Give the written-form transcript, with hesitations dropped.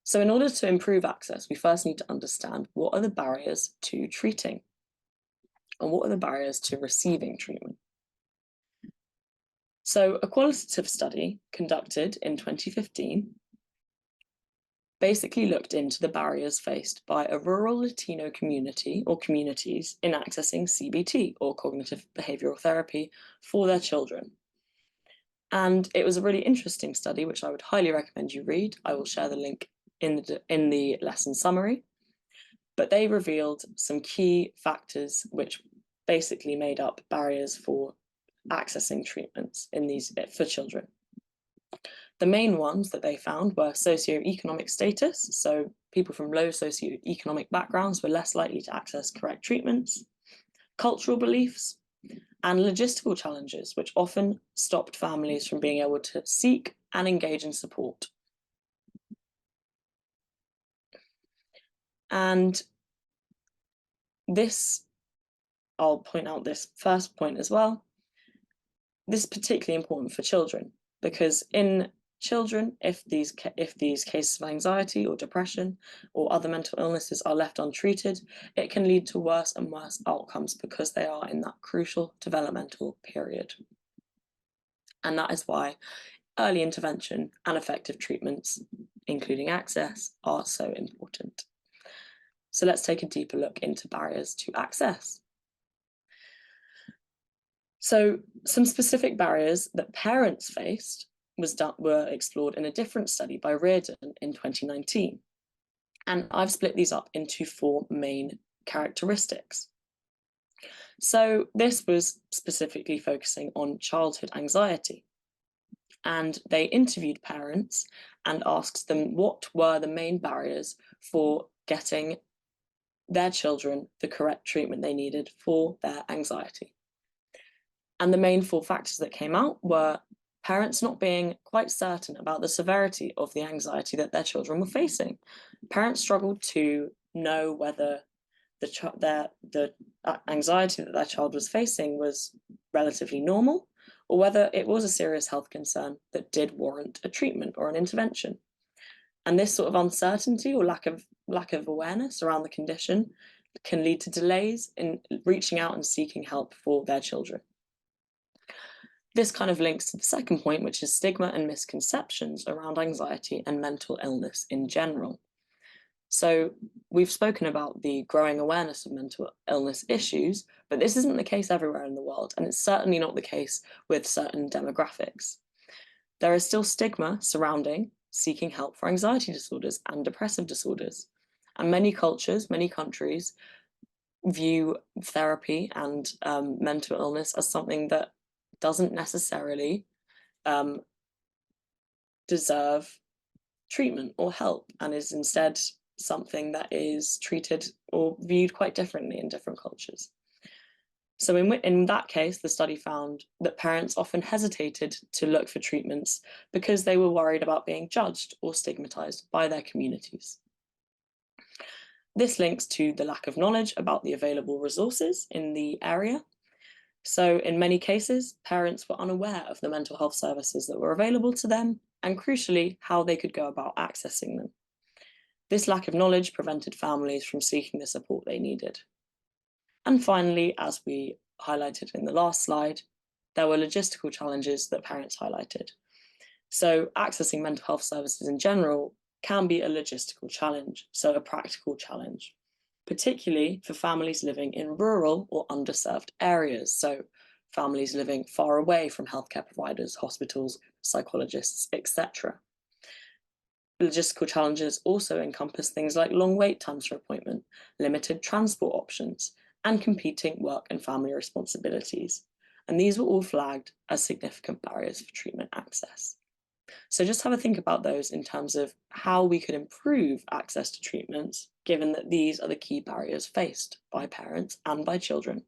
So in order to improve access, we first need to understand what are the barriers to treating and what are the barriers to receiving treatment. So a qualitative study conducted in 2015 basically looked into the barriers faced by a rural Latino community or communities in accessing CBT or cognitive behavioral therapy for their children. And it was a really interesting study, which I would highly recommend you read. I will share the link in the lesson summary. But they revealed some key factors which basically made up barriers for accessing treatments for children. The main ones that they found were socioeconomic status, so people from low socioeconomic backgrounds were less likely to access correct treatments, cultural beliefs, and logistical challenges, which often stopped families from being able to seek and engage in support. And this, I'll point out this first point as well, this is particularly important for children, because in children, if these cases of anxiety or depression or other mental illnesses are left untreated, it can lead to worse and worse outcomes because they are in that crucial developmental period. And that is why early intervention and effective treatments, including access, are so important. So let's take a deeper look into barriers to access. So some specific barriers that parents faced were explored in a different study by Reardon in 2019. And I've split these up into 4 main characteristics. So this was specifically focusing on childhood anxiety. And they interviewed parents and asked them what were the main barriers for getting their children the correct treatment they needed for their anxiety. And the main 4 factors that came out were parents not being quite certain about the severity of the anxiety that their children were facing. Parents struggled to know whether the anxiety that their child was facing was relatively normal, or whether it was a serious health concern that did warrant a treatment or an intervention. And this sort of uncertainty or lack of awareness around the condition can lead to delays in reaching out and seeking help for their children. This kind of links to the second point, which is stigma and misconceptions around anxiety and mental illness in general. So we've spoken about the growing awareness of mental illness issues, but this isn't the case everywhere in the world, and it's certainly not the case with certain demographics. There is still stigma surrounding seeking help for anxiety disorders and depressive disorders. And many cultures, many countries view therapy and mental illness as something that doesn't necessarily deserve treatment or help, and is instead something that is treated or viewed quite differently in different cultures. So in that case, the study found that parents often hesitated to look for treatments because they were worried about being judged or stigmatized by their communities. This links to the lack of knowledge about the available resources in the area. So in many cases, parents were unaware of the mental health services that were available to them, and crucially, how they could go about accessing them. This lack of knowledge prevented families from seeking the support they needed. And finally, as we highlighted in the last slide, there were logistical challenges that parents highlighted. So accessing mental health services in general can be a logistical challenge, so a practical challenge, particularly for families living in rural or underserved areas, so families living far away from healthcare providers, hospitals, psychologists, etc. Logistical challenges also encompass things like long wait times for appointment, limited transport options, and competing work and family responsibilities. And these were all flagged as significant barriers for treatment access. So just have a think about those in terms of how we could improve access to treatments, given that these are the key barriers faced by parents and by children.